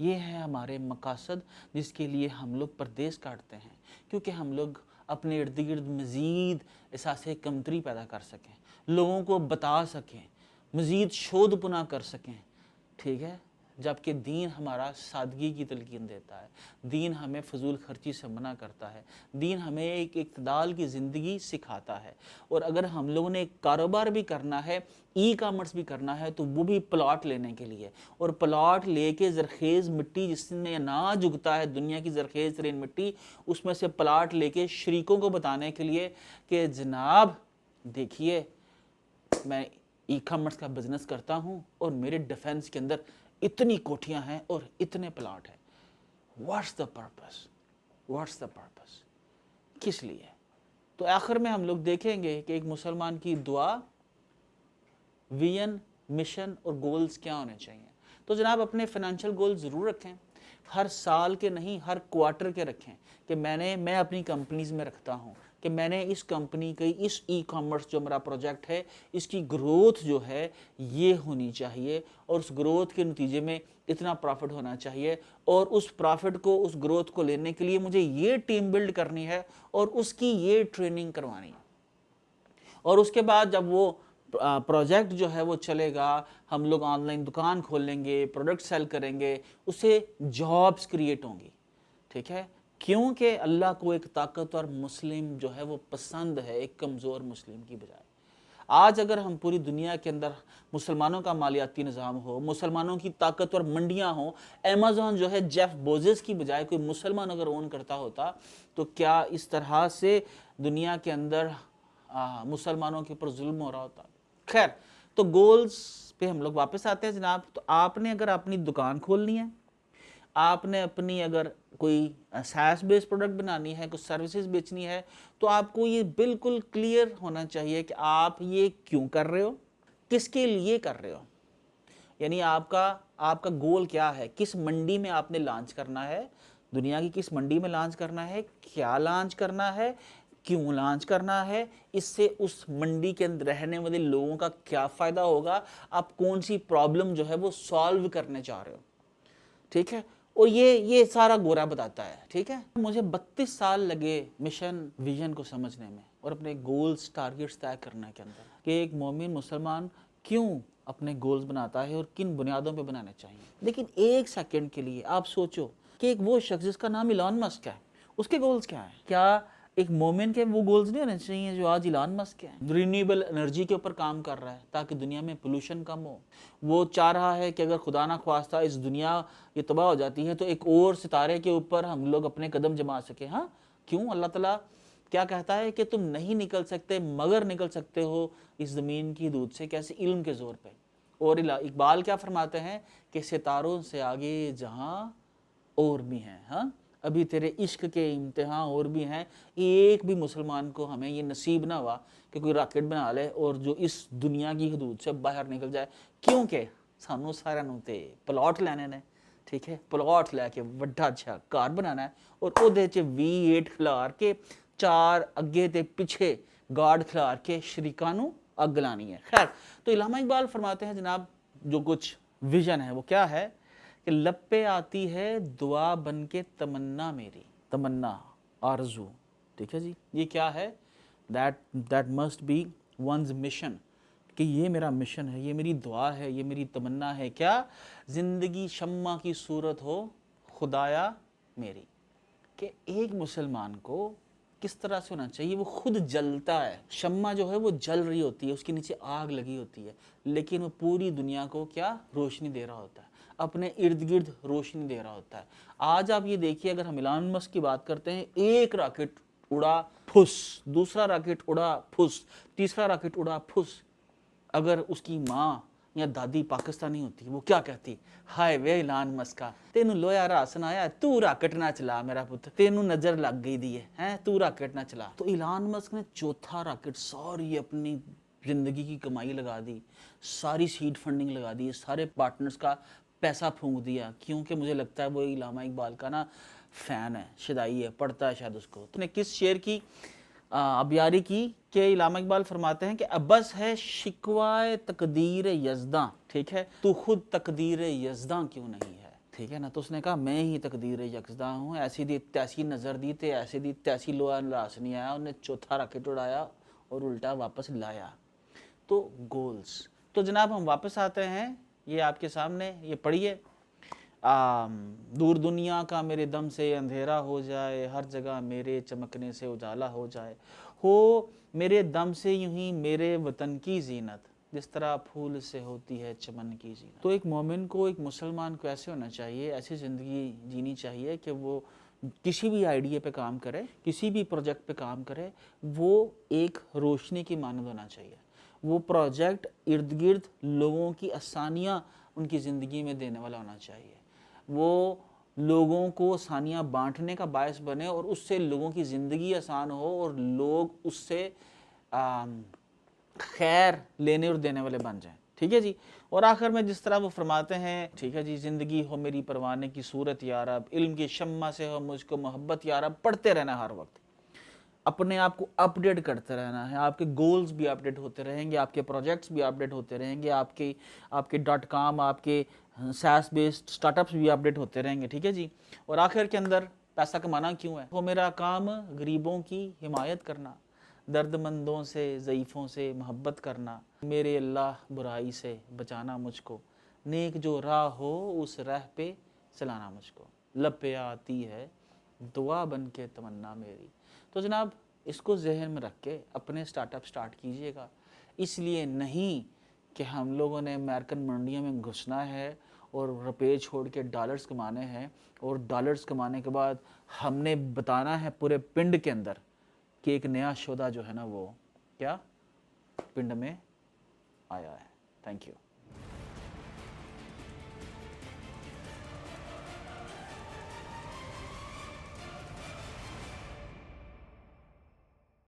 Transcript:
یہ ہے ہمارے مقاصد جس کے لیے ہم لوگ پردیس کاٹتے ہیں، کیونکہ ہم لوگ اپنے ارد گرد مزید احساس کمتری پیدا کر سکیں، لوگوں کو بتا سکیں، مزید شودھ پناہ کر سکیں، ٹھیک ہے؟ جبکہ دین ہمارا سادگی کی تلقین دیتا ہے، دین ہمیں فضول خرچی سے منع کرتا ہے، دین ہمیں ایک اعتدال کی زندگی سکھاتا ہے۔ اور اگر ہم لوگوں نے ایک کاروبار بھی کرنا ہے، ای کامرس بھی کرنا ہے، تو وہ بھی پلاٹ لینے کے لیے، اور پلاٹ لے کے زرخیز مٹی جس میں اناج اگتا ہے، دنیا کی زرخیز ترین مٹی، اس میں سے پلاٹ لے کے شریکوں کو بتانے کے لیے کہ جناب دیکھیے میں ای کامرس کا بزنس کرتا ہوں اور میرے ڈیفنس کے اندر اتنی کوٹھیاں ہیں اور اتنے پلاٹ ہیں۔ What's the purpose? What's the purpose? کس لیے؟ تو آخر میں ہم لوگ دیکھیں گے کہ ایک مسلمان کی دعا، ویژن، مشن اور گولز کیا ہونے چاہیے۔ تو جناب اپنے فائنینشیل گول ضرور رکھیں، ہر سال کے نہیں، ہر کوارٹر کے رکھیں، کہ میں اپنی کمپنیز میں رکھتا ہوں کہ میں نے اس کمپنی کی اس ای کامرس جو میرا پروجیکٹ ہے اس کی گروتھ جو ہے یہ ہونی چاہیے، اور اس گروتھ کے نتیجے میں اتنا پرافٹ ہونا چاہیے، اور اس پرافٹ کو، اس گروتھ کو لینے کے لیے مجھے یہ ٹیم بلڈ کرنی ہے اور اس کی یہ ٹریننگ کروانی ہے۔ اور اس کے بعد جب وہ پروجیکٹ جو ہے وہ چلے گا، ہم لوگ آن لائن دکان کھولیں گے، پروڈکٹ سیل کریں گے، اسے جابز کریٹ ہوں گی، ٹھیک ہے؟ کیونکہ اللہ کو ایک طاقتور مسلم جو ہے وہ پسند ہے ایک کمزور مسلم کی بجائے۔ آج اگر ہم پوری دنیا کے اندر مسلمانوں کا مالیاتی نظام ہو، مسلمانوں کی طاقتور منڈیاں ہوں، ایمیزون جو ہے جیف بوزز کی بجائے کوئی مسلمان اگر اون کرتا ہوتا، تو کیا اس طرح سے دنیا کے اندر مسلمانوں کے اوپر ظلم ہو رہا ہوتا؟ خیر، تو گولز پہ ہم لوگ واپس آتے ہیں جناب۔ تو آپ نے اگر اپنی دکان کھولنی ہے، آپ نے اپنی اگر کوئی ساس بیس پروڈکٹ بنانی ہے، کوئی سروسز بیچنی ہے، تو آپ کو یہ بالکل کلیئر ہونا چاہیے کہ آپ یہ کیوں کر رہے ہو، کس کے لیے کر رہے ہو۔ یعنی آپ کا گول کیا ہے، کس منڈی میں آپ نے لانچ کرنا ہے، دنیا کی کس منڈی میں لانچ کرنا ہے، کیا لانچ کرنا ہے، کیوں لانچ کرنا ہے، اس سے اس منڈی کے اندر رہنے والے لوگوں کا کیا فائدہ ہوگا، آپ کون سی پرابلم جو ہے وہ سالو کرنے چاہ رہے ہو، ٹھیک ہے؟ اور یہ سارا گورا بتاتا ہے، ٹھیک ہے؟ مجھے 32 سال لگے مشن ویژن کو سمجھنے میں اور اپنے گولز ٹارگیٹس طے کرنے کے اندر کہ ایک مومن مسلمان کیوں اپنے گولز بناتا ہے اور کن بنیادوں پہ بنانے چاہیے۔ لیکن ایک سیکنڈ کے لیے آپ سوچو کہ ایک وہ شخص جس کا نام ایلان مسک ہے، اس کے گولز کیا ہیں؟ کیا ایک مومن کے وہ گولز نہیں ہونے چاہیے جو آج ایلان مسک ہے؟ رینیویبل انرجی کے اوپر کام کر رہا ہے تاکہ دنیا میں پولوشن کم ہو۔ وہ چاہ رہا ہے کہ اگر خدا نہ خواستہ اس دنیا یہ تباہ ہو جاتی ہے تو ایک اور ستارے کے اوپر ہم لوگ اپنے قدم جما سکیں۔ ہاں کیوں؟ اللہ تعالیٰ کیا کہتا ہے کہ تم نہیں نکل سکتے مگر نکل سکتے ہو اس زمین کی حدود سے، کیسے؟ علم کے زور پہ۔ اور اقبال کیا فرماتے ہیں کہ ستاروں سے آگے جہاں اور بھی ہیں، ہاں ابھی تیرے عشق کے امتحان اور بھی ہیں۔ ایک بھی مسلمان کو ہمیں یہ نصیب نہ ہوا کہ کوئی راکٹ بنا لے اور جو اس دنیا کی حدود سے باہر نکل جائے، کیونکہ سانوں سارا نوں تے پلاٹ لینے نے، ٹھیک ہے؟ پلاٹ لے کے وڈا اچھا کار بنانا ہے اور او دے چ V8 کھلار کے 4 اگے تے پیچھے گارڈ کھلار کے شریکانوں اگ لانی ہے۔ خیر، تو علامہ اقبال فرماتے ہیں جناب جو کچھ ویژن ہے وہ کیا ہے کہ لب پہ آتی ہے دعا بن کے تمنا میری، تمنا، آرزو، ٹھیک ہے جی؟ یہ کیا ہے؟ that must be one's mission، کہ یہ میرا مشن ہے، یہ میری دعا ہے، یہ میری تمنا ہے۔ کیا؟ زندگی شمع کی صورت ہو خدایا میری، کہ ایک مسلمان کو کس طرح سے ہونا چاہیے؟ وہ خود جلتا ہے، شمع جو ہے وہ جل رہی ہوتی ہے، اس کے نیچے آگ لگی ہوتی ہے، لیکن وہ پوری دنیا کو کیا روشنی دے رہا ہوتا ہے، اپنے ارد گرد روشنی دے رہا ہوتا ہے۔ آج آپ یہ دیکھیے، اگر ہم ایلان مسک کی بات کرتے ہیں، ایک راکٹ اڑا پھس، دوسرا راکٹ اڑا پھس، تیسرا راکٹ اڑا پھس، اگر اس کی ماں یا دادی پاکستانی ہوتی وہ کیا کہتی؟ ہائے وے ایلان مسکا، تینوں لویا راسن آیا، تو راکٹ نہ چلا میرا پتر، تینوں نظر لگ گئی دی ہے، تو راکٹ نہ چلا۔ تو ایلان مسک نے چوتھا راکٹ ساری اپنی زندگی کی کمائی لگا دی، ساری سیڈ فنڈنگ لگا دی، سارے پارٹنرز کا پیسہ پھونک دیا، کیونکہ مجھے لگتا ہے وہ علامہ اقبال کا نا فین ہے، شدائی ہے، پڑھتا ہے شاید اس کو۔ تو نے کس شعر کی ابیاری کی کہ علامہ اقبال فرماتے ہیں کہ ابس ہے شکوائے تقدیر یزداں، ٹھیک ہے؟ تو خود تقدیر یزداں کیوں نہیں ہے، ٹھیک ہے نا. تو اس نے کہا میں ہی تقدیر یکسداں ہوں, ایسی دی تیسی نظر دی تے ایسی دی تیسی لوہا لاس نہیں آیا. انہیں چوتھا راکٹ اڑایا اور الٹا واپس لایا. تو گولز. تو جناب ہم واپس آتے ہیں, یہ آپ کے سامنے یہ پڑھیے. دور دنیا کا میرے دم سے اندھیرا ہو جائے, ہر جگہ میرے چمکنے سے اجالا ہو جائے, ہو میرے دم سے یوں ہی میرے وطن کی زینت, جس طرح پھول سے ہوتی ہے چمن کی زینت. تو ایک مومن کو, ایک مسلمان کو ایسے ہونا چاہیے, ایسی زندگی جینی چاہیے کہ وہ کسی بھی آئیڈیا پہ کام کرے, کسی بھی پروجیکٹ پہ کام کرے, وہ ایک روشنی کی مانند ہونا چاہیے. وہ پروجیکٹ ارد گرد لوگوں کی آسانیاں ان کی زندگی میں دینے والا ہونا چاہیے. وہ لوگوں کو آسانیاں بانٹنے کا باعث بنے اور اس سے لوگوں کی زندگی آسان ہو اور لوگ اس سے خیر لینے اور دینے والے بن جائیں. ٹھیک ہے جی. اور آخر میں جس طرح وہ فرماتے ہیں, ٹھیک ہے جی, زندگی ہو میری پروانے کی صورت یا رب, علم کی شمع سے ہو مجھ کو محبت یا رب. پڑھتے رہنا ہر وقت, اپنے آپ کو اپڈیٹ کرتے رہنا ہے. آپ کے گولز بھی اپڈیٹ ہوتے رہیں گے, آپ کے پروجیکٹس بھی اپڈیٹ ہوتے رہیں گے, آپ کے .com, آپ کے ساس بیسڈ سٹارٹ اپس بھی اپڈیٹ ہوتے رہیں گے. ٹھیک ہے جی. اور آخر کے اندر پیسہ کمانا کیوں ہے؟ وہ میرا کام غریبوں کی حمایت کرنا, درد مندوں سے, ضعیفوں سے محبت کرنا, میرے اللہ برائی سے بچانا مجھ کو, نیک جو راہ ہو اس راہ پہ چلانا مجھ کو, لب پہ آتی ہے دعا بن کے تمنا میری. تو جناب اس کو ذہن میں رکھ کے اپنے سٹارٹ اپ سٹارٹ کیجئے گا. اس لیے نہیں کہ ہم لوگوں نے امریکن منڈیوں میں گھسنا ہے اور روپے چھوڑ کے ڈالرز کمانے ہیں, اور ڈالرز کمانے کے بعد ہم نے بتانا ہے پورے پنڈ کے اندر کہ ایک نیا شعبہ جو ہے نا وہ کیا پنڈ میں آیا ہے. Thank you.